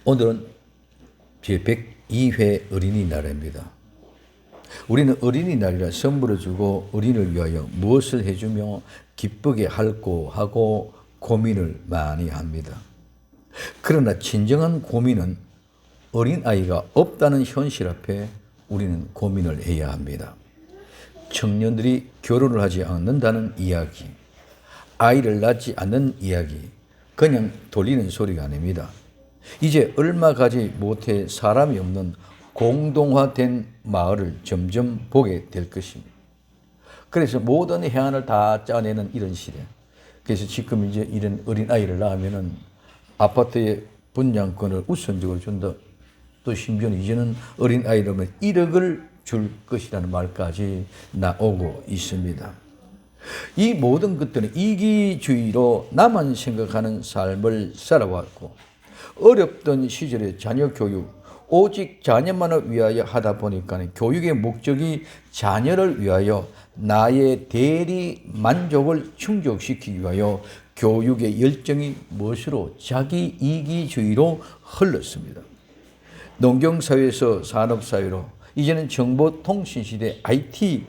오늘은 제102회 어린이날입니다. 우리는 어린이날이라 선물을 주고 어린이를 위하여 무엇을 해주며 기쁘게 할고 하고 고민을 많이 합니다. 그러나 진정한 고민은 어린아이가 없다는 현실 앞에 우리는 고민을 해야 합니다. 청년들이 결혼을 하지 않는다는 이야기, 아이를 낳지 않는 이야기, 그냥 돌리는 소리가 아닙니다. 이제 얼마 가지 못해 사람이 없는 공동화된 마을을 점점 보게 될 것입니다. 그래서 모든 해안을 다 짜내는 이런 시대. 그래서 지금 이제 이런 어린아이를 낳으면은 아파트의 분양권을 우선적으로 준다. 또 심지어는 이제는 어린아이라면 1억을 줄 것이라는 말까지 나오고 있습니다. 이 모든 것들은 이기주의로 나만 생각하는 삶을 살아왔고 어렵던 시절의 자녀 교육, 오직 자녀만을 위하여 하다 보니까 교육의 목적이 자녀를 위하여 나의 대리 만족을 충족시키기 위하여 교육의 열정이 무엇으로 자기 이기주의로 흘렀습니다. 농경사회에서 산업사회로 이제는 정보통신시대 IT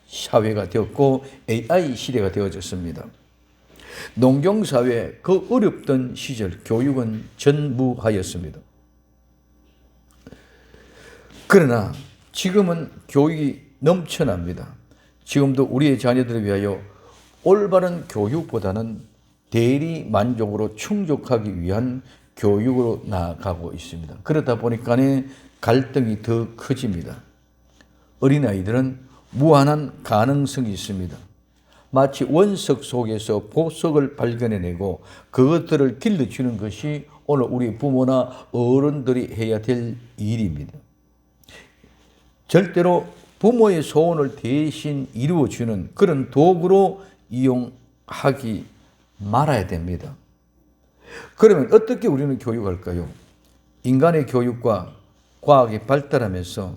사회가 되었고 AI 시대가 되어졌습니다. 농경사회 그 어렵던 시절 교육은 전무하였습니다. 그러나 지금은 교육이 넘쳐납니다. 지금도 우리의 자녀들을 위하여 올바른 교육보다는 대리 만족으로 충족하기 위한 교육으로 나아가고 있습니다. 그러다 보니까 갈등이 더 커집니다. 어린아이들은 무한한 가능성이 있습니다. 마치 원석 속에서 보석을 발견해내고 그것들을 길러주는 것이 오늘 우리 부모나 어른들이 해야 될 일입니다. 절대로 부모의 소원을 대신 이루어주는 그런 도구로 이용하기 말아야 됩니다. 그러면 어떻게 우리는 교육할까요? 인간의 교육과 과학이 발달하면서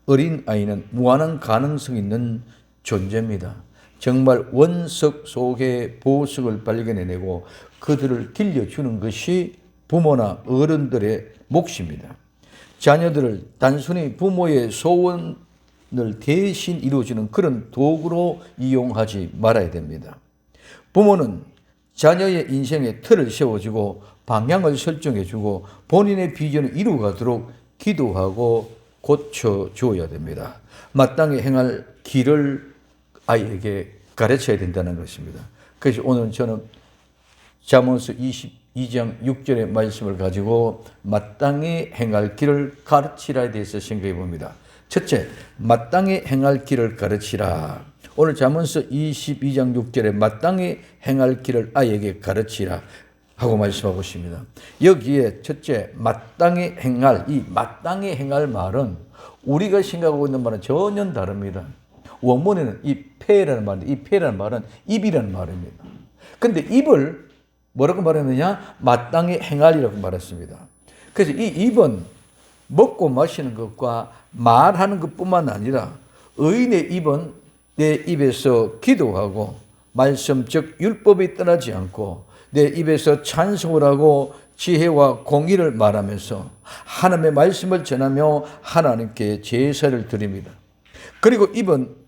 어린아이는 무한한 가능성 있는 존재입니다. 정말 원석 속의 보석을 발견해내고 그들을 길러주는 것이 부모나 어른들의 몫입니다. 자녀들을 단순히 부모의 소원을 대신 이루어주는 그런 도구로 이용하지 말아야 됩니다. 부모는 자녀의 인생에 틀을 세워주고 방향을 설정해주고 본인의 비전을 이루어가도록 기도하고 고쳐주어야 됩니다. 마땅히 행할 길을 아이에게 가르쳐야 된다는 것입니다. 그래서 오늘 저는 잠언서 22장 6절의 말씀을 가지고 마땅히 행할 길을 가르치라에 대해서 생각해 봅니다. 첫째, 마땅히 행할 길을 가르치라. 오늘 잠언서 22장 6절에 마땅히 행할 길을 아이에게 가르치라 하고 말씀하고 있습니다. 여기에 첫째, 마땅히 행할, 이 마땅히 행할 말은 우리가 생각하고 있는 말은 전혀 다릅니다. 원문에는 이 폐라는 말인데 이 폐라는 말은 입이라는 말입니다. 근데 입을 뭐라고 말했느냐? 마땅히 행하리라고 말했습니다. 그래서 이 입은 먹고 마시는 것과 말하는 것뿐만 아니라 의인의 입은 내 입에서 기도하고 말씀 즉 율법이 떠나지 않고 내 입에서 찬송을 하고 지혜와 공의를 말하면서 하나님의 말씀을 전하며 하나님께 제사를 드립니다. 그리고 입은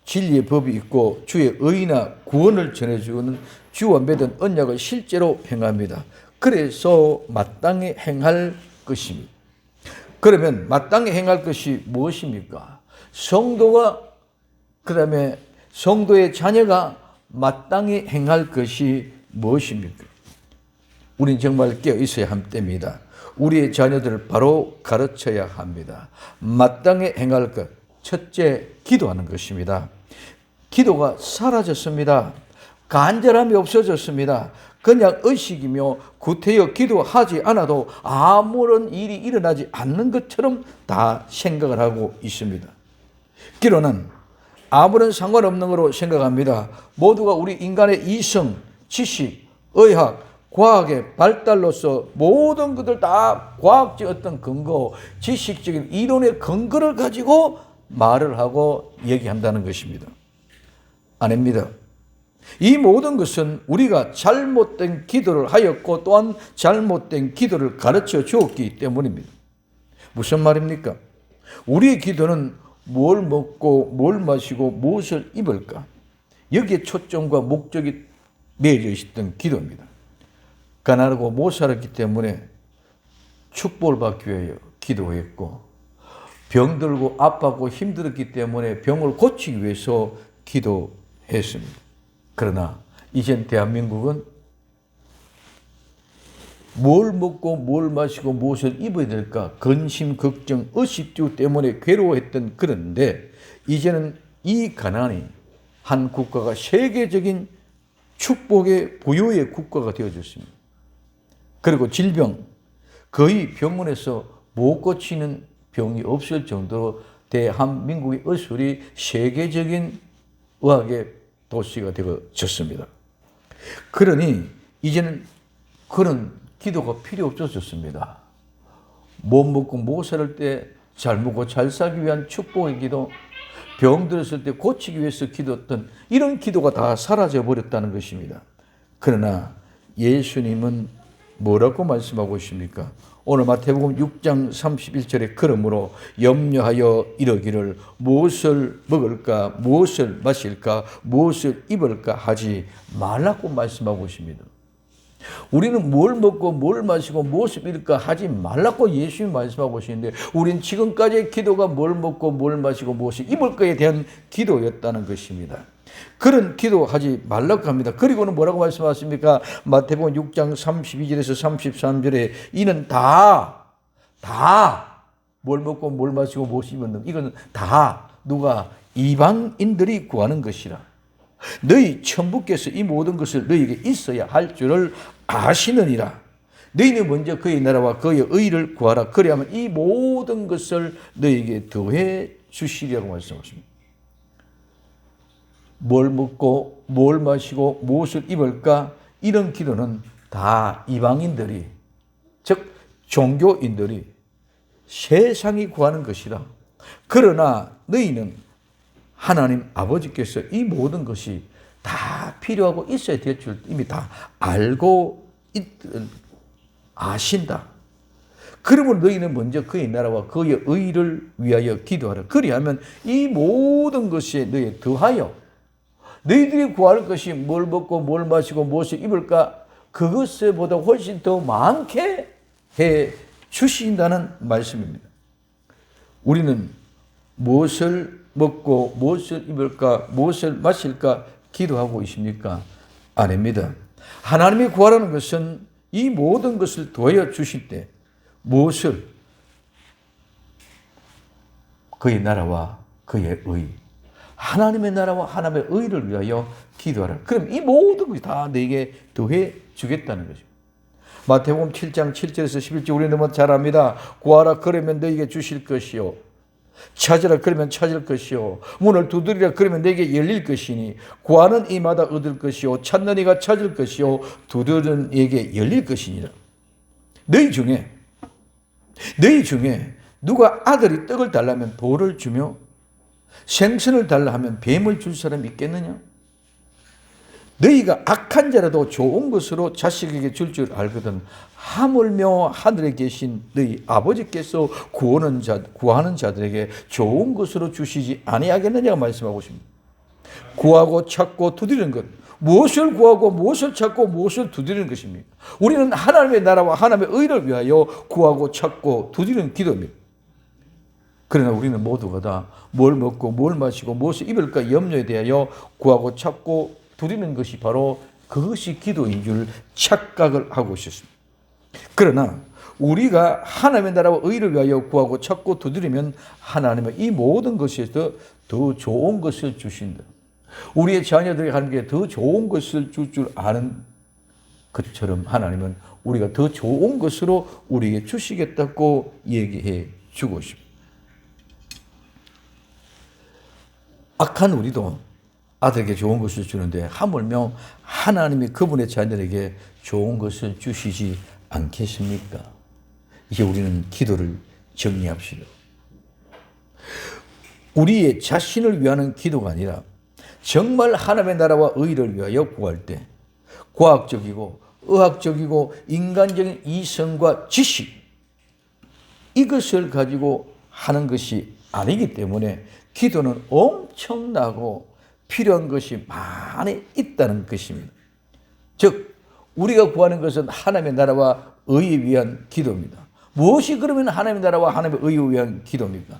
진리의 법이 있고 주의 의나 구원을 전해주는 주와 맺은 언약을 실제로 행합니다. 그래서 마땅히 행할 것입니다. 그러면 마땅히 행할 것이 무엇입니까? 성도가 그 다음에 성도의 자녀가 마땅히 행할 것이 무엇입니까? 우린 정말 깨어 있어야 합니다. 우리의 자녀들을 바로 가르쳐야 합니다. 마땅히 행할 것. 첫째, 기도하는 것입니다. 기도가 사라졌습니다. 간절함이 없어졌습니다. 그냥 의식이며 구태여 기도하지 않아도 아무런 일이 일어나지 않는 것처럼 다 생각을 하고 있습니다. 기도는 아무런 상관없는 것으로 생각합니다. 모두가 우리 인간의 이성, 지식, 의학, 과학의 발달로서 모든 것들 다 과학적 어떤 근거, 지식적인 이론의 근거를 가지고 말을 하고 얘기한다는 것입니다. 아닙니다. 이 모든 것은 우리가 잘못된 기도를 하였고 또한 잘못된 기도를 가르쳐 주었기 때문입니다. 무슨 말입니까? 우리의 기도는 뭘 먹고 뭘 마시고 무엇을 입을까? 여기에 초점과 목적이 매여져 있었던 기도입니다. 가난하고 못 살았기 때문에 축복을 받기 위하여 기도했고, 병들고 아파하고 힘들었기 때문에 병을 고치기 위해서 기도했습니다. 그러나 이젠 대한민국은 뭘 먹고 뭘 마시고 무엇을 입어야 될까 근심, 걱정, 의식주 때문에 괴로워했던 그런데 이제는 이 가난이 한 국가가 세계적인 축복의 부유의 국가가 되어졌습니다. 그리고 질병, 거의 병원에서 못 고치는 병이 없을 정도로 대한민국의 의술이 세계적인 의학의 도시가 되어졌습니다. 그러니 이제는 그런 기도가 필요 없어졌습니다. 못 먹고 못 살 때 잘 먹고 잘 살기 위한 축복의 기도, 병 들었을 때 고치기 위해서 기도했던 이런 기도가 다 사라져 버렸다는 것입니다. 그러나 예수님은 뭐라고 말씀하고 있습니까? 오늘 마태복음 6장 31절에 그러므로 염려하여 이러기를 무엇을 먹을까, 무엇을 마실까, 무엇을 입을까 하지 말라고 말씀하고 있습니다. 우리는 뭘 먹고 뭘 마시고 무엇을 입을까 하지 말라고 예수님이 말씀하고 계시는데, 우리는 지금까지의 기도가 뭘 먹고 뭘 마시고 무엇을 입을 거에 대한 기도였다는 것입니다. 그런 기도하지 말라고 합니다. 그리고는 뭐라고 말씀하십니까? 마태복음 6장 32절에서 33절에 이는 다 뭘 먹고 뭘 마시고 무엇을 입는, 이건 다 누가 이방인들이 구하는 것이라. 너희 천부께서 이 모든 것을 너희에게 있어야 할 줄을 아시느니라. 너희는 먼저 그의 나라와 그의 의를 구하라. 그리하면 이 모든 것을 너희에게 더해 주시리라고 말씀하십니다. 뭘 먹고 뭘 마시고 무엇을 입을까? 이런 기도는 다 이방인들이, 즉 종교인들이 세상이 구하는 것이라. 그러나 너희는 하나님 아버지께서 이 모든 것이 다 필요하고 있어야 될 줄 이미 다 알고 아신다. 그러므로 너희는 먼저 그의 나라와 그의 의를 위하여 기도하라. 그리하면 이 모든 것이 너희에 더하여, 너희들이 구할 것이 뭘 먹고 뭘 마시고 무엇을 입을까, 그것보다 훨씬 더 많게 해 주신다는 말씀입니다. 우리는 무엇을 먹고 무엇을 입을까, 무엇을 마실까 기도하고 있습니까? 아닙니다. 하나님이 구하라는 것은 이 모든 것을 더하여 주실 때 무엇을? 그의 나라와 그의 의, 하나님의 나라와 하나님의 의를 위하여 기도하라. 그럼 이 모든 것이 다 너에게 더해 주겠다는 것입니다. 마태복음 7장 7절에서 11절 우리는 너무 잘 압니다. 구하라 그러면 너에게 주실 것이요, 찾으라 그러면 찾을 것이요, 문을 두드리라 그러면 내게 열릴 것이니 구하는 이마다 얻을 것이요, 찾는 이가 찾을 것이요, 두드리는 이에게 열릴 것이니라. 너희 중에 누가 아들이 떡을 달라면 돌을 주며 생선을 달라 하면 뱀을 줄 사람이 있겠느냐? 너희가 악한 자라도 좋은 것으로 자식에게 줄 줄 알거든 하물며 하늘에 계신 너희 아버지께서 구하는 자들에게 좋은 것으로 주시지 아니하겠느냐고 말씀하고 있습니다. 구하고 찾고 두드리는 것, 무엇을 구하고 무엇을 찾고 무엇을 두드리는 것입니까? 우리는 하나님의 나라와 하나님의 의를 위하여 구하고 찾고 두드리는 기도입니다. 그러나 우리는 모두가 다 뭘 먹고 뭘 마시고 무엇을 입을까 염려에 대하여 구하고 찾고 두드리는 것이 바로 그것이 기도인 줄 착각을 하고 있었습니다. 그러나 우리가 하나님의 나라와 의를 위하여 구하고 찾고 두드리면 하나님은 이 모든 것에서 더 좋은 것을 주신다. 우리의 자녀들에게 하나님께 더 좋은 것을 줄 줄 아는 것처럼 하나님은 우리가 더 좋은 것으로 우리에게 주시겠다고 얘기해 주고 있습니다. 악한 우리도 아들에게 좋은 것을 주는데 하물며 하나님이 그분의 자녀에게 좋은 것을 주시지 않겠습니까? 이제 우리는 기도를 정리합시다. 우리의 자신을 위하는 기도가 아니라 정말 하나님의 나라와 의를 위하여 구할 때 과학적이고 의학적이고 인간적인 이성과 지식, 이것을 가지고 하는 것이 아니기 때문에 기도는 엄청나고 필요한 것이 많이 있다는 것입니다. 즉 우리가 구하는 것은 하나님의 나라와 의를 위한 기도입니다. 무엇이 그러면 하나님의 나라와 하나님의 의를 위한 기도입니까?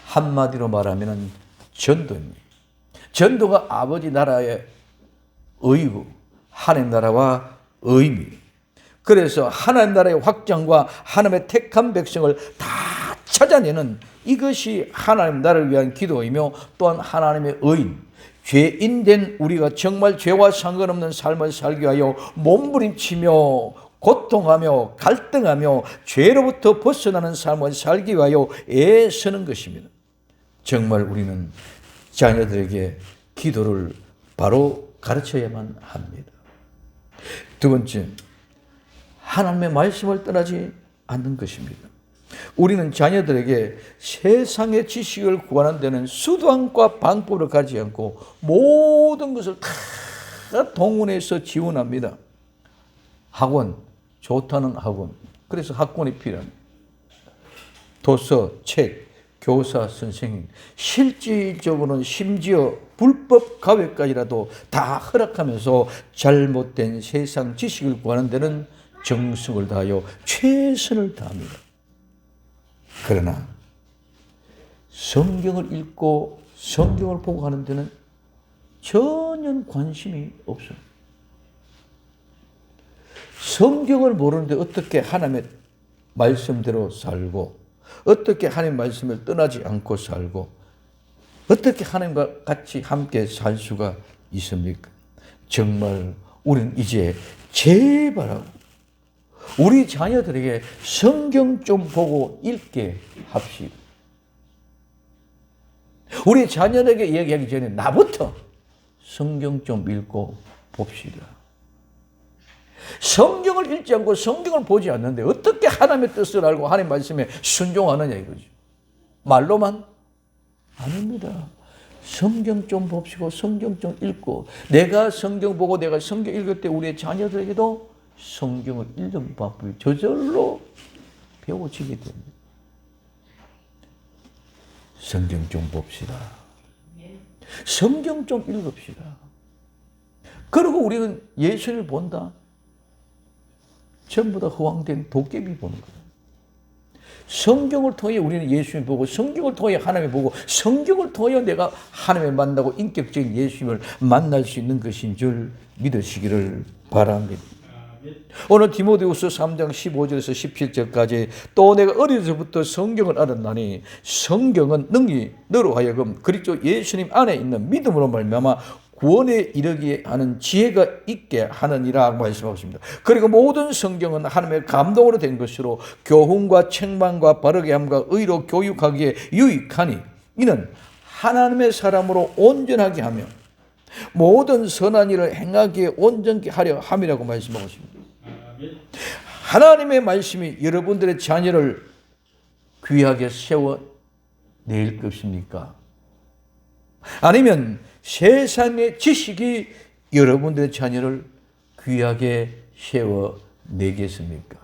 한마디로 말하면 전도입니다. 전도가 아버지 나라의 의고 하나님 나라와 의입니다. 그래서 하나님 나라의 확장과 하나님의 택한 백성을 다 찾아내는 이것이 하나님 나라를 위한 기도이며 또한 하나님의 의인, 죄인된 우리가 정말 죄와 상관없는 삶을 살기 위하여 몸부림치며 고통하며 갈등하며 죄로부터 벗어나는 삶을 살기 위하여 애쓰는 것입니다. 정말 우리는 자녀들에게 기도를 바로 가르쳐야만 합니다. 두 번째, 하나님의 말씀을 떠나지 않는 것입니다. 우리는 자녀들에게 세상의 지식을 구하는 데는 수단과 방법을 가지지 않고 모든 것을 다 동원해서 지원합니다. 학원, 좋다는 학원. 그래서 학원이 필요합니다. 도서, 책, 교사, 선생님. 실질적으로는 심지어 불법 가외까지라도 다 허락하면서 잘못된 세상 지식을 구하는 데는 정성을 다하여 최선을 다합니다. 그러나 성경을 읽고 성경을 보고 하는 데는 전혀 관심이 없어요. 성경을 모르는데 어떻게 하나님의 말씀대로 살고 어떻게 하나님의 말씀을 떠나지 않고 살고 어떻게 하나님과 같이 함께 살 수가 있습니까? 정말 우리는 이제 제발하고 우리 자녀들에게 성경 좀 보고 읽게 합시다. 우리 자녀에게 이야기하기 전에 나부터 성경 좀 읽고 봅시다. 성경을 읽지 않고 성경을 보지 않는데 어떻게 하나님의 뜻을 알고 하나님의 말씀에 순종하느냐 이거죠. 말로만? 아닙니다. 성경 좀 봅시고 성경 좀 읽고 내가 성경 보고 내가 성경 읽을 때 우리 자녀들에게도 성경을 읽는 방법이 저절로 배워지게 됩니다. 성경 좀 봅시다. 성경 좀 읽읍시다. 그리고 우리는 예수를 본다. 전부 다 허황된 도깨비 보는 거예요. 성경을 통해 우리는 예수님을 보고 성경을 통해 하나님을 보고 성경을 통해 내가 하나님을 만나고 인격적인 예수님을 만날 수 있는 것인 줄 믿으시기를 바랍니다. 오늘 디모데후서 3장 15절에서 17절까지 또 내가 어려서부터 성경을 알았나니 성경은 능히 너로 하여금 그리스도 예수님 안에 있는 믿음으로 말미암아 구원에 이르게 하는 지혜가 있게 하느니라 말씀하고 있습니다. 그리고 모든 성경은 하나님의 감동으로 된 것으로 교훈과 책망과 바르게 함과 의로 교육하기에 유익하니 이는 하나님의 사람으로 온전하게 하며 모든 선한 일을 행하기에 온전케 하려 함이라고 말씀하고 있습니다. 하나님의 말씀이 여러분들의 자녀를 귀하게 세워낼 것입니까? 아니면 세상의 지식이 여러분들의 자녀를 귀하게 세워내겠습니까?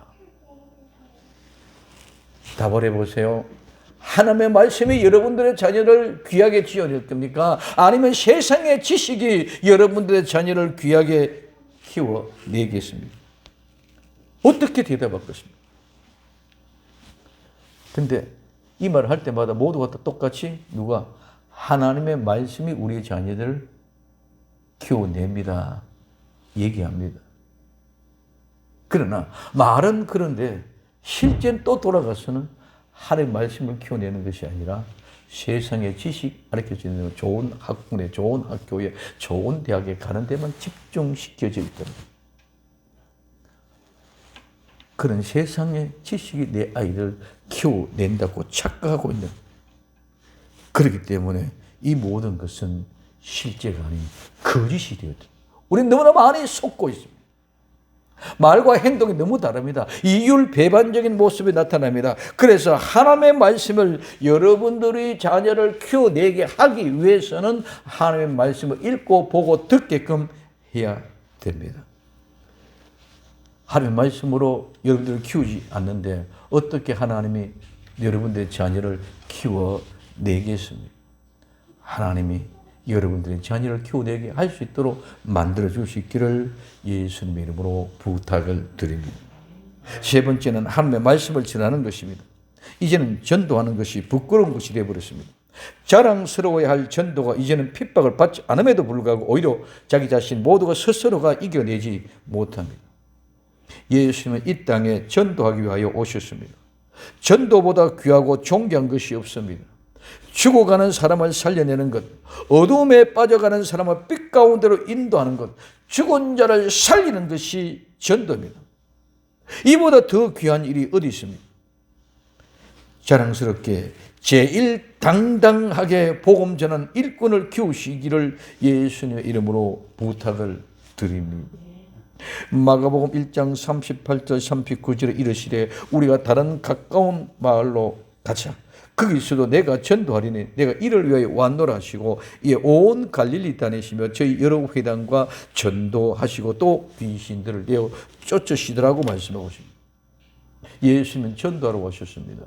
답을 해보세요. 하나님의 말씀이 여러분들의 자녀를 귀하게 지어낼 겁니까? 아니면 세상의 지식이 여러분들의 자녀를 귀하게 키워내겠습니까? 어떻게 대답할 것입니까? 근데 이 말을 할 때마다 모두가 다 똑같이 누가? 하나님의 말씀이 우리 자녀들을 키워냅니다. 얘기합니다. 그러나 말은 그런데 실제는 또 돌아가서는 하나님의 말씀을 키워내는 것이 아니라 세상의 지식 가르쳐주는 좋은 학군에 좋은 학교에 좋은 대학에 가는 데만 집중시켜져 있다. 그런 세상의 지식이 내 아이를 키워낸다고 착각하고 있는 그렇기 때문에 이 모든 것은 실제가 아닌 거짓이 되었다. 우리는 너무나 많이 속고 있습니다. 말과 행동이 너무 다릅니다. 이율 배반적인 모습이 나타납니다. 그래서 하나님의 말씀을 여러분들의 자녀를 키워내게 하기 위해서는 하나님의 말씀을 읽고 보고 듣게끔 해야 됩니다. 하나님의 말씀으로 여러분들을 키우지 않는데 어떻게 하나님이 여러분들의 자녀를 키워내겠습니까? 하나님이 여러분들의 자녀를 키워내게 할 수 있도록 만들어 주시기를 예수님의 이름으로 부탁을 드립니다. 세 번째는 하나님의 말씀을 전하는 것입니다. 이제는 전도하는 것이 부끄러운 것이 되어버렸습니다. 자랑스러워야 할 전도가 이제는 핍박을 받지 않음에도 불구하고 오히려 자기 자신 모두가 스스로가 이겨내지 못합니다. 예수님은 이 땅에 전도하기 위하여 오셨습니다. 전도보다 귀하고 존귀한 것이 없습니다. 죽어가는 사람을 살려내는 것, 어둠에 빠져가는 사람을 빛 가운데로 인도하는 것, 죽은 자를 살리는 것이 전도입니다. 이보다 더 귀한 일이 어디 있습니까? 자랑스럽게 제1당당하게 복음 전하는 일꾼을 키우시기를 예수님의 이름으로 부탁을 드립니다. 마가복음 1장 38절 39절에 이르시되 우리가 다른 가까운 마을로 가자. 거기서도 내가 전도하리니 내가 이를 위하여 왔노라 하시고 이에 온 갈릴리 다니시며 저희 여러 회당과 전도하시고 또 귀신들을 내어 쫓으시더라고 말씀하고 있습니다. 예수님은 전도하러 오셨습니다.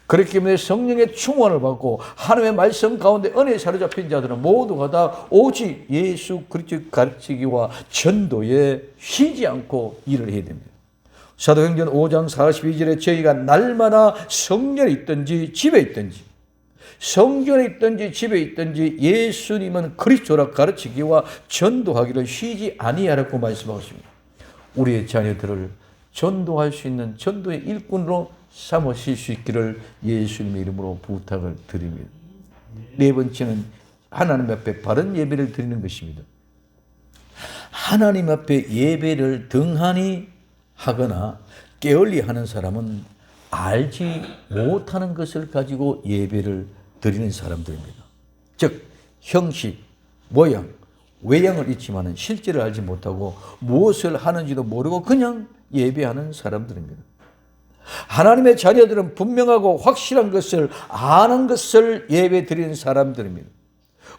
그렇기 때문에 성령의 충만을 받고 하나님의 말씀 가운데 은혜에 사로잡힌 자들은 모두가 다 오직 예수 그리스도의 가르치기와 전도에 쉬지 않고 일을 해야 됩니다. 사도행전 5장 42절에 저희가 날마다 성전에 있든지 집에 있든지 성전에 있든지 집에 있든지 예수님은 그리스도라 가르치기와 전도하기를 쉬지 아니하라고 말씀하고 있습니다. 우리의 자녀들을 전도할 수 있는 전도의 일꾼으로 삼으실 수 있기를 예수님의 이름으로 부탁을 드립니다. 네 번째는 하나님 앞에 바른 예배를 드리는 것입니다. 하나님 앞에 예배를 등한히 하거나 게을리 하는 사람은 알지 못하는 것을 가지고 예배를 드리는 사람들입니다. 즉 형식, 모양, 외양을 잊지만 실제를 알지 못하고 무엇을 하는지도 모르고 그냥 예배하는 사람들입니다. 하나님의 자녀들은 분명하고 확실한 것을 아는 것을 예배 드리는 사람들입니다.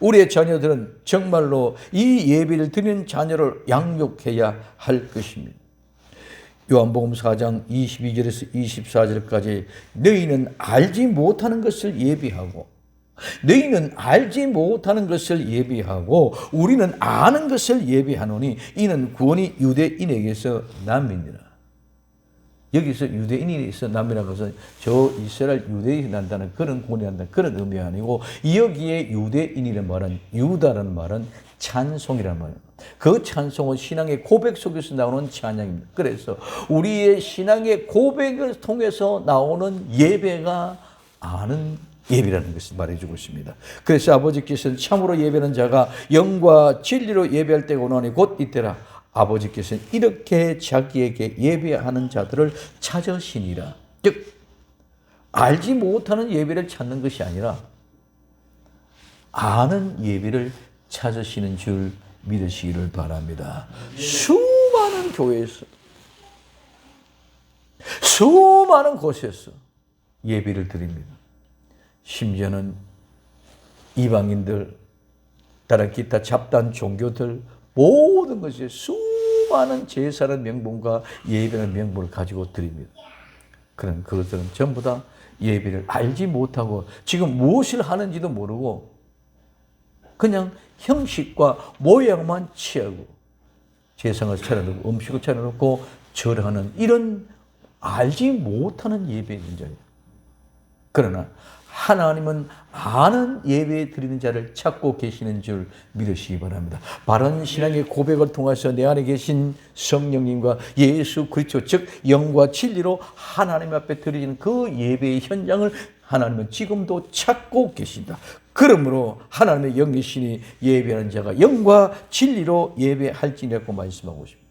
우리의 자녀들은 정말로 이 예배를 드리는 자녀를 양육해야 할 것입니다. 요한복음 4장 22절에서 24절까지 너희는 알지 못하는 것을 예비하고 너희는 알지 못하는 것을 예비하고 우리는 아는 것을 예비하노니 이는 구원이 유대인에게서 남이니라. 여기서 유대인에게서 남이라고 해서 저 이스라엘 유대인이 난다는 그런 구원이 난다는 그런 의미가 아니고 여기에 유대인이라는 말은 유다라는 말은 찬송이라는 말이에요. 그 찬송은 신앙의 고백 속에서 나오는 찬양입니다. 그래서 우리의 신앙의 고백을 통해서 나오는 예배가 아는 예배라는 것을 말해주고 있습니다. 그래서 아버지께서는 참으로 예배하는 자가 영과 진리로 예배할 때가 오나니 곧 이때라. 아버지께서는 이렇게 자기에게 예배하는 자들을 찾으시니라. 즉 알지 못하는 예배를 찾는 것이 아니라 아는 예배를 찾으시는 줄 믿으시기를 바랍니다. 수많은 교회에서 수많은 곳에서 예배를 드립니다. 심지어는 이방인들, 다른 기타 잡다한 종교들 모든 것이 수많은 제사라는 명분과 예배라는 명분을 가지고 드립니다. 그런 그것들은 전부 다 예배를 알지 못하고 지금 무엇을 하는지도 모르고 그냥 형식과 모양만 취하고 제상을 차려놓고 음식을 차려놓고 절하는 이런 알지 못하는 예배인 자예요. 그러나 하나님은 아는 예배 드리는 자를 찾고 계시는 줄 믿으시기 바랍니다. 바른 신앙의 고백을 통해서 내 안에 계신 성령님과 예수 그리스도 즉 영과 진리로 하나님 앞에 드리는 그 예배의 현장을 하나님은 지금도 찾고 계신다. 그러므로 하나님의 영이시니 예배하는 자가 영과 진리로 예배할지니라고 말씀하고 있습니다.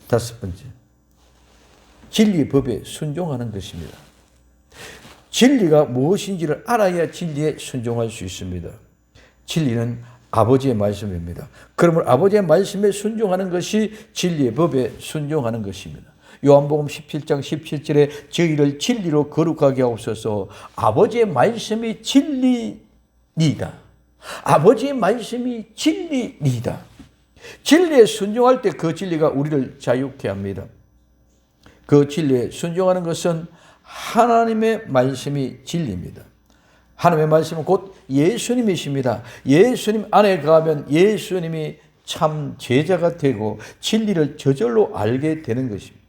다섯 번째, 진리의 법에 순종하는 것입니다. 진리가 무엇인지를 알아야 진리에 순종할 수 있습니다. 진리는 아버지의 말씀입니다. 그러므로 아버지의 말씀에 순종하는 것이 진리의 법에 순종하는 것입니다. 요한복음 17장 17절에 저희를 진리로 거룩하게 하옵소서. 아버지의 말씀이 진리니이다. 아버지의 말씀이 진리니이다. 진리에 순종할 때 그 진리가 우리를 자유케 합니다. 그 진리에 순종하는 것은 하나님의 말씀이 진리입니다. 하나님의 말씀은 곧 예수님이십니다. 예수님 안에 가면 예수님이 참 제자가 되고 진리를 저절로 알게 되는 것입니다.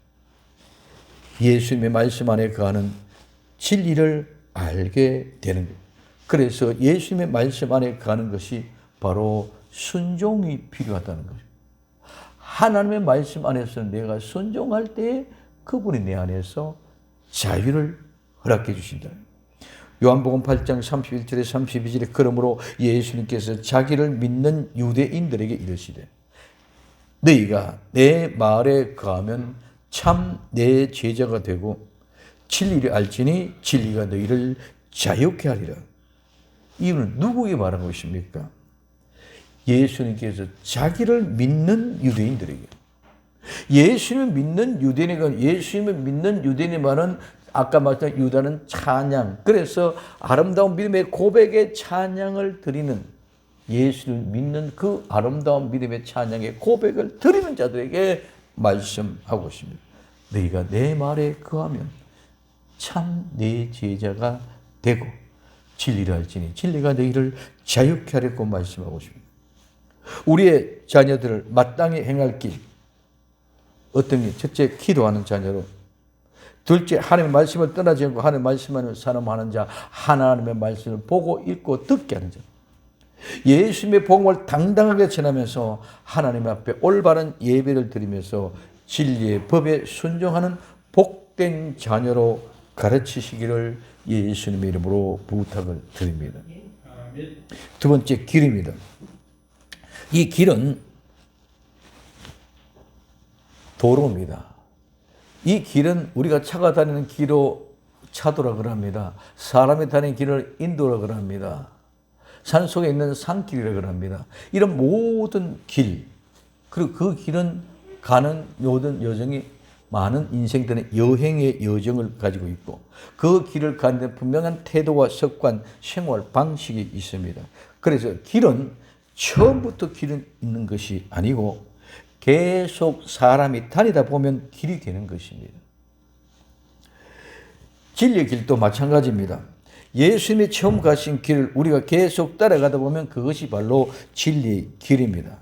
예수님의 말씀 안에 거하는 진리를 알게 되는 것. 그래서 예수님의 말씀 안에 거하는 것이 바로 순종이 필요하다는 거죠. 하나님의 말씀 안에서 내가 순종할 때에 그분이 내 안에서 자유를 허락해 주신다. 요한복음 8장 31절에 32절에 그러므로 예수님께서 자기를 믿는 유대인들에게 이르시되 너희가 내 말에 거하면 참 내 제자가 되고 진리를 알지니 진리가 너희를 자유케 하리라. 이유는 누구에게 말한 것입니까? 예수님께서 자기를 믿는 유대인들에게. 예수님을 믿는 유대인에게, 예수님을 믿는 유대인의 말은 아까 말했던 유다는 찬양. 그래서 아름다운 믿음의 고백의 찬양을 드리는, 예수를 믿는 그 아름다운 믿음의 찬양의 고백을 드리는 자들에게 말씀하고 있습니다. 너희가 내 말에 거하면 참 내 제자가 되고 진리를 알지니 진리가 너희를 자유케 하려고 말씀하고 있습니다. 우리의 자녀들을 마땅히 행할 길, 어떤 게? 첫째, 기도하는 자녀로. 둘째, 하나님의 말씀을 떠나지 않고 하나님의 말씀만을 사람하는 자, 하나님의 말씀을 보고 읽고 듣게 하는 자. 예수님의 복음을 당당하게 전하면서 하나님 앞에 올바른 예배를 드리면서 진리의 법에 순종하는 복된 자녀로 가르치시기를 예수님의 이름으로 부탁을 드립니다. 두 번째, 길입니다. 이 길은 도로입니다. 이 길은 우리가 차가 다니는 길로 차도라고 합니다. 사람이 다니는 길을 인도라고 합니다. 산속에 있는 산길이라고 합니다. 이런 모든 길, 그리고 그 길은 가는 모든 여정이 많은 인생들의 여행의 여정을 가지고 있고 그 길을 가는 데 분명한 태도와 습관, 생활 방식이 있습니다. 그래서 길은 처음부터 길은 있는 것이 아니고 계속 사람이 다니다 보면 길이 되는 것입니다. 진리의 길도 마찬가지입니다. 예수님이 처음 가신 길을 우리가 계속 따라가다 보면 그것이 바로 진리의 길입니다.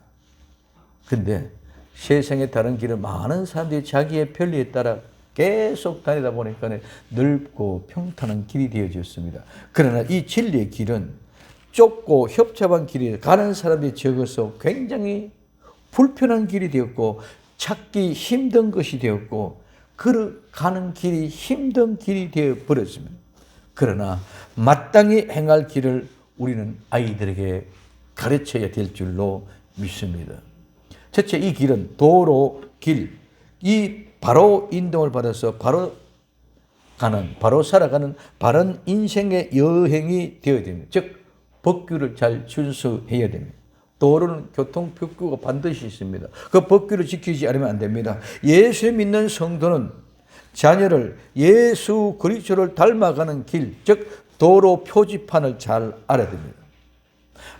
근데 세상의 다른 길은 많은 사람들이 자기의 편리에 따라 계속 다니다 보니까 넓고 평탄한 길이 되어졌습니다. 그러나 이 진리의 길은 좁고 협잡한 길이 가는 사람들이 적어서 굉장히 불편한 길이 되었고 찾기 힘든 것이 되었고 가는 길이 힘든 길이 되어 버렸습니다. 그러나 마땅히 행할 길을 우리는 아이들에게 가르쳐야 될 줄로 믿습니다. 첫째, 이 길은 도로, 길, 이 바로 인도를 받아서 바로 가는, 바로 살아가는 바른 인생의 여행이 되어야 됩니다. 즉 법규를 잘 준수해야 됩니다. 도로는 교통법규가 반드시 있습니다. 그 법규를 지키지 않으면 안 됩니다. 예수 믿는 성도는 자녀를 예수 그리스도를 닮아가는 길, 즉 도로 표지판을 잘 알아야 됩니다.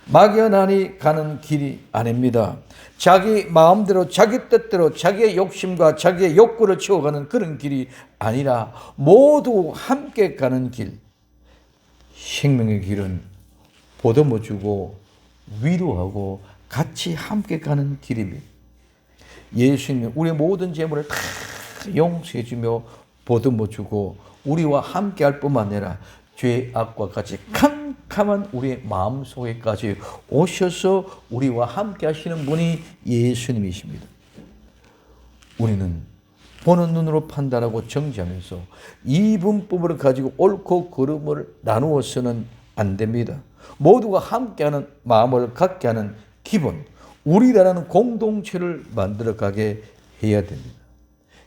막연하니 가는 길이 아닙니다. 자기 마음대로 자기 뜻대로 자기의 욕심과 자기의 욕구를 채워가는 그런 길이 아니라 모두 함께 가는 길. 생명의 길은 보듬어 주고 위로하고 같이 함께 가는 길입니다. 예수님은 우리의 모든 죄물을 다 용서해 주며 보듬어 주고 우리와 함께 할 뿐만 아니라 죄 악과 같이 캄캄한 우리의 마음속에까지 오셔서 우리와 함께 하시는 분이 예수님이십니다. 우리는 보는 눈으로 판단하고 정지하면서 이분법을 가지고 옳고 그름을 나누어서는 안 됩니다. 모두가 함께하는 마음을 갖게 하는 기본, 우리라는 공동체를 만들어가게 해야 됩니다.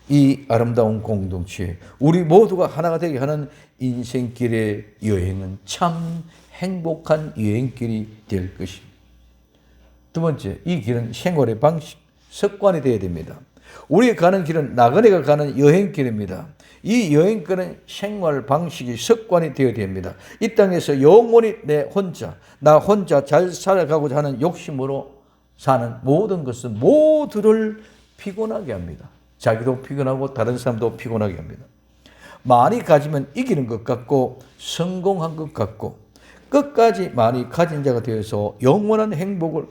이 아름다운 공동체, 우리 모두가 하나가 되게 하는 인생길의 여행은 참 행복한 여행길이 될 것입니다. 두 번째, 이 길은 생활의 방식, 습관이 되어야 됩니다. 우리가 가는 길은 나그네가 가는 여행길입니다. 이 여행길은 생활 방식이 습관이 되어야 됩니다. 이 땅에서 영원히 나 혼자 잘 살아가고자 하는 욕심으로 사는 모든 것은 모두를 피곤하게 합니다. 자기도 피곤하고 다른 사람도 피곤하게 합니다. 많이 가지면 이기는 것 같고 성공한 것 같고 끝까지 많이 가진 자가 되어서 영원한 행복을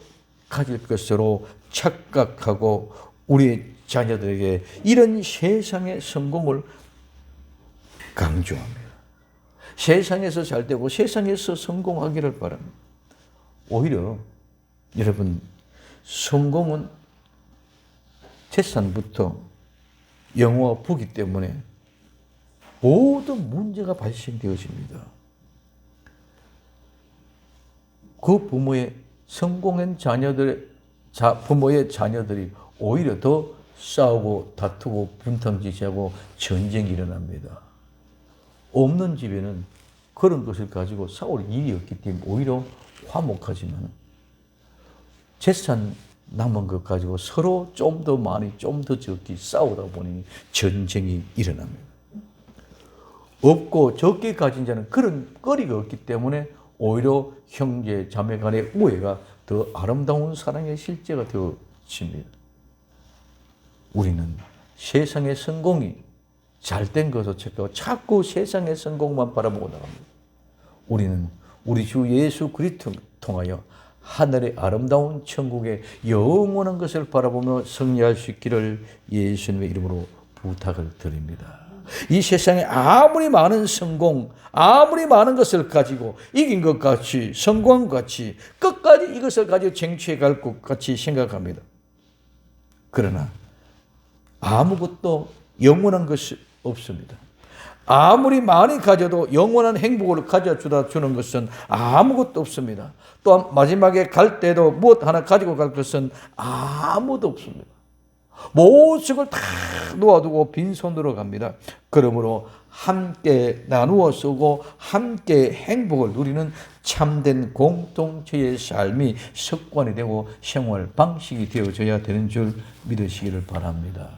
가질 것으로 착각하고 우리 자녀들에게 이런 세상의 성공을 강조합니다. 세상에서 잘 되고 세상에서 성공하기를 바랍니다. 오히려 여러분, 성공은 재산부터 영어와 부기 때문에 모든 문제가 발생되어집니다. 그 부모의 성공한 부모의 자녀들이 오히려 더 싸우고 다투고 분탕질하고 전쟁이 일어납니다. 없는 집에는 그런 것을 가지고 싸울 일이 없기 때문에 오히려 화목하지만 재산 남은 것 가지고 서로 좀 더 많이 좀 더 적게 싸우다 보니 전쟁이 일어납니다. 없고 적게 가진 자는 그런 거리가 없기 때문에 오히려 형제 자매 간의 우애가 더 아름다운 사랑의 실제가 되어집니다. 우리는 세상의 성공이 잘된 것을 착각하고 자꾸 세상의 성공만 바라보고 나갑니다. 우리는 우리 주 예수 그리스도를 통하여 하늘의 아름다운 천국의 영원한 것을 바라보며 승리할 수 있기를 예수님의 이름으로 부탁을 드립니다. 이 세상에 아무리 많은 성공, 아무리 많은 것을 가지고 이긴 것 같이, 성공한 것 같이, 끝까지 이것을 가지고 쟁취해 갈 것 같이 생각합니다. 그러나 아무것도 영원한 것이 없습니다. 아무리 많이 가져도 영원한 행복을 가져다 주는 것은 아무것도 없습니다. 또한 마지막에 갈 때도 무엇 하나 가지고 갈 것은 아무도 없습니다. 모든 걸 다 놓아두고 빈손으로 갑니다. 그러므로 함께 나누어 쓰고 함께 행복을 누리는 참된 공동체의 삶이 습관이 되고 생활 방식이 되어져야 되는 줄 믿으시기를 바랍니다.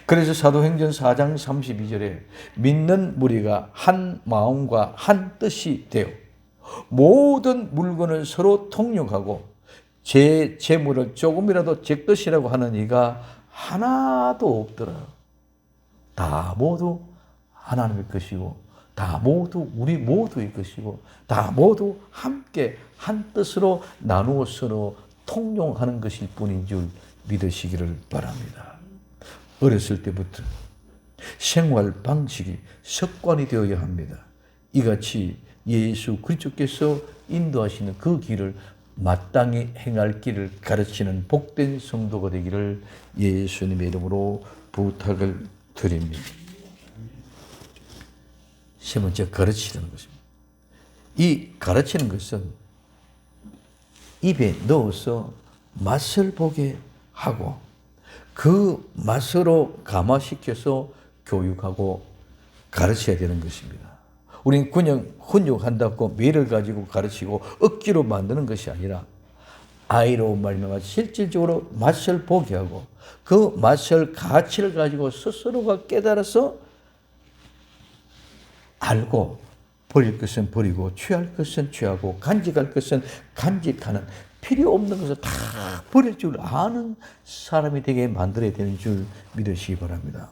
그래서 사도행전 4장 32절에 믿는 무리가 한 마음과 한 뜻이 되어 모든 물건을 서로 통용하고 제 재물을 조금이라도 제 것이라고 하는 이가 하나도 없더라. 다 모두 하나님의 것이고 다 모두 우리 모두의 것이고 다 모두 함께 한 뜻으로 나누어 서로 통용하는 것일 뿐인 줄 믿으시기를 바랍니다. 어렸을 때부터 생활 방식이 습관이 되어야 합니다. 이같이 예수 그리스도께서 인도하시는 그 길을 마땅히 행할 길을 가르치는 복된 성도가 되기를 예수님의 이름으로 부탁을 드립니다. 세 번째, 가르치는 것입니다. 이 가르치는 것은 입에 넣어서 맛을 보게 하고 그 맛으로 감화시켜서 교육하고 가르쳐야 되는 것입니다. 우리는 그냥 훈육한다고 매를 가지고 가르치고 억지로 만드는 것이 아니라 아이로 말미암아 실질적으로 맛을 보게 하고 그 맛을 가치를 가지고 스스로가 깨달아서 알고 버릴 것은 버리고 취할 것은 취하고 간직할 것은 간직하는 필요 없는 것을 다 버릴 줄 아는 사람이 되게 만들어야 되는 줄 믿으시기 바랍니다.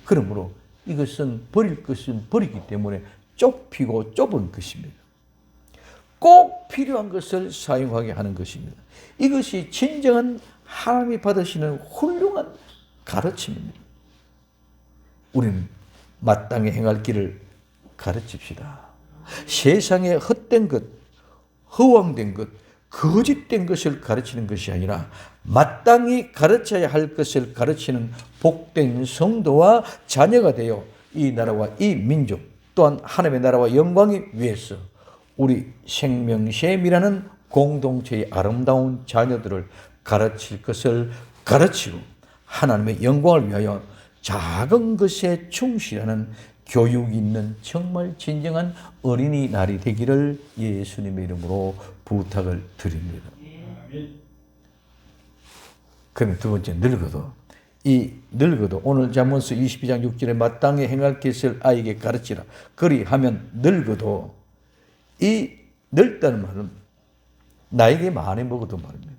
그러므로 이것은 버릴 것은 버리기 때문에 좁히고 좁은 것입니다. 꼭 필요한 것을 사용하게 하는 것입니다. 이것이 진정한 하나님이 받으시는 훌륭한 가르침입니다. 우리는 마땅히 행할 길을 가르칩시다. 세상에 헛된 것, 허황된 것, 거짓된 것을 가르치는 것이 아니라 마땅히 가르쳐야 할 것을 가르치는 복된 성도와 자녀가 되어 이 나라와 이 민족 또한 하나님의 나라와 영광이 위해서 우리 생명샘이라는 공동체의 아름다운 자녀들을 가르칠 것을 가르치고 하나님의 영광을 위하여 작은 것에 충실하는 교육 있는 정말 진정한 어린이날이 되기를 예수님의 이름으로 부탁을 드립니다. 그러면 두 번째, 늙어도 오늘 잠언서 22장 6절에 마땅히 행할 것을 아이에게 가르치라. 그리하면 늙어도, 이 늙다는 말은 나에게 많이 먹어도 말입니다.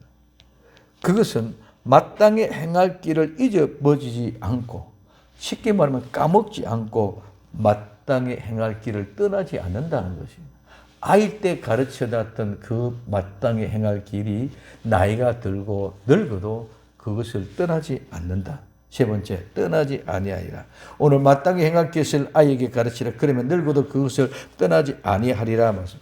그것은 마땅히 행할 길을 잊어버리지 않고, 쉽게 말하면 까먹지 않고 마땅히 행할 길을 떠나지 않는다는 것입니다. 아이 때 가르쳐놨던 그 마땅히 행할 길이 나이가 들고 늙어도 그것을 떠나지 않는다. 세 번째, 떠나지 아니하리라. 오늘 마땅히 행할 것을 아이에게 가르치라. 그러면 늙어도 그것을 떠나지 아니하리라 말씀.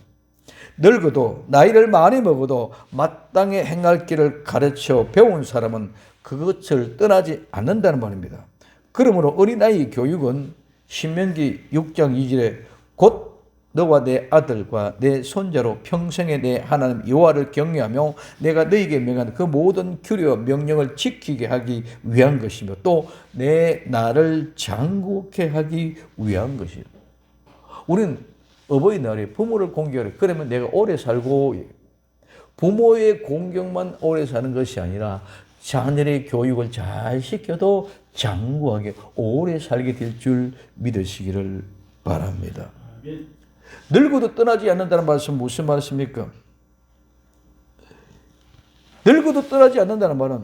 늙어도, 나이를 많이 먹어도 마땅히 행할 길을 가르쳐 배운 사람은 그것을 떠나지 않는다는 말입니다. 그러므로 어린아이 교육은 신명기 6장 2절에 곧 너와 내 아들과 내 손자로 평생에 내 하나님 여호와를 경외하며 내가 너희에게 명한 그 모든 규례와 명령을 지키게 하기 위한 것이며 또 내 나를 장구케 하기 위한 것이요. 우리는 어버이날에 부모를 공경하래. 그러면 내가 오래 살고, 부모의 공경만 오래 사는 것이 아니라 자녀의 교육을 잘 시켜도 장구하게 오래 살게 될 줄 믿으시기를 바랍니다. 늙어도 떠나지 않는다는 말씀 무슨 말씀입니까? 늙어도 떠나지 않는다는 말은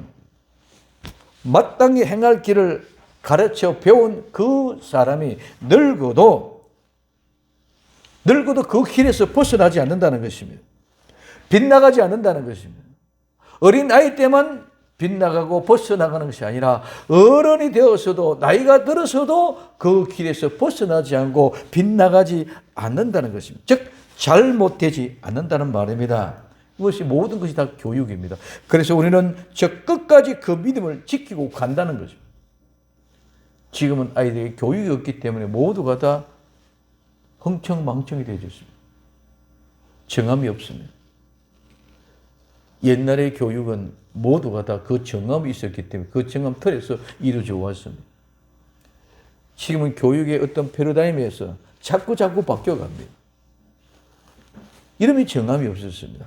마땅히 행할 길을 가르쳐 배운 그 사람이 늙어도 그 길에서 벗어나지 않는다는 것입니다. 빗나가지 않는다는 것입니다. 어린 아이 때만 빗나가고 벗어나가는 것이 아니라 어른이 되어서도, 나이가 들어서도 그 길에서 벗어나지 않고 빗나가지 않는다는 것입니다. 즉 잘못되지 않는다는 말입니다. 이것이 모든 것이 다 교육입니다. 그래서 우리는 저 끝까지 그 믿음을 지키고 간다는 것입니다. 지금은 아이들에게 교육이 없기 때문에 모두가 다 흥청망청이 되어졌습니다. 정함이 없습니다. 옛날의 교육은 모두가 다 그 정함이 있었기 때문에 그 정함 틀에서 이루어져 왔습니다. 지금은 교육의 어떤 패러다임에서 자꾸 바뀌어갑니다. 이름이 정함이 없었습니다.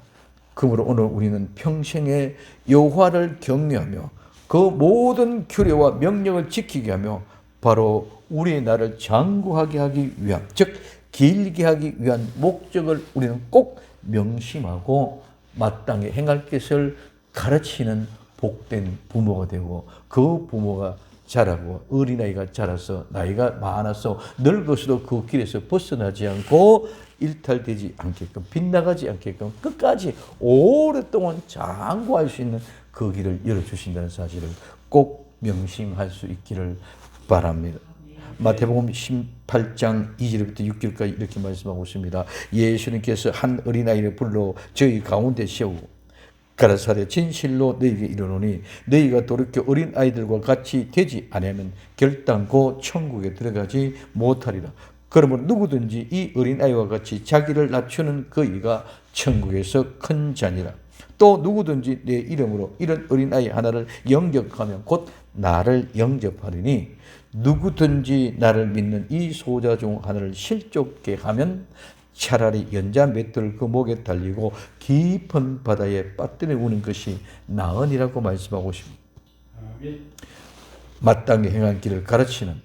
그러므로 오늘 우리는 평생에 여호와를 경외하며 그 모든 규례와 명령을 지키게 하며 바로 우리의 나를 장구하게 하기 위한, 즉 길게 하기 위한 목적을 우리는 꼭 명심하고 마땅히 행할 것을 가르치는 복된 부모가 되고, 그 부모가 자라고 어린아이가 자라서 나이가 많아서 늙어서도 그 길에서 벗어나지 않고 일탈되지 않게끔, 빗나가지 않게끔 끝까지 오랫동안 장구할 수 있는 그 길을 열어주신다는 사실을 꼭 명심할 수 있기를 바랍니다. 마태복음 18장 2절부터 6절까지 이렇게 말씀하고 있습니다. 예수님께서 한 어린아이를 불러 저희 가운데 세우고 가라사대 진실로 너희에게 이르노니 너희가 돌이켜 어린아이들과 같이 되지 아니하면 결단코 천국에 들어가지 못하리라. 그러므로 누구든지 이 어린아이와 같이 자기를 낮추는 그이가 천국에서 큰 자니라. 또 누구든지 내 이름으로 이런 어린아이 하나를 영접하면 곧 나를 영접하리니 누구든지 나를 믿는 이 소자 중 하나를 실족게 하면 차라리 연자 맷돌을 그 목에 달리고 깊은 바다에 빠뜨려 우는 것이 나으니라고 말씀하고 있습니다. 마땅히 행한 길을 가르치는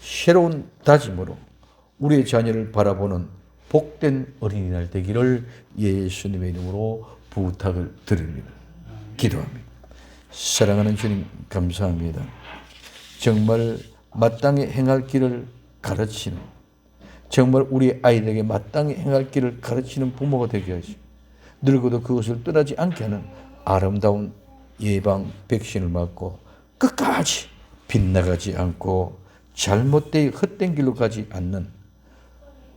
새로운 다짐으로 우리의 자녀를 바라보는 복된 어린이날 되기를 예수님의 이름으로 부탁을 드립니다. 기도합니다. 사랑하는 주님, 감사합니다. 정말 마땅히 행할 길을 가르치는, 정말 우리 아이들에게 마땅히 행할 길을 가르치는 부모가 되게 하시고 늙어도 그것을 떠나지 않게 하는 아름다운 예방 백신을 맞고 끝까지 빗나가지 않고 잘못된 헛된 길로 가지 않는,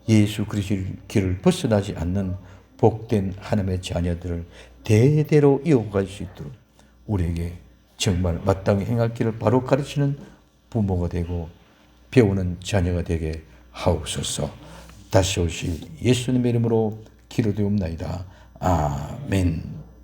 예수 그리스도의 길을 벗어나지 않는 복된 하나님의 자녀들을 대대로 이어갈 수 있도록 우리에게 정말 마땅히 행할 길을 바로 가르치는 부모가 되고 배우는 자녀가 되게 하옵소서. 다시 오실 예수님의 이름으로 기도되옵나이다. 아멘.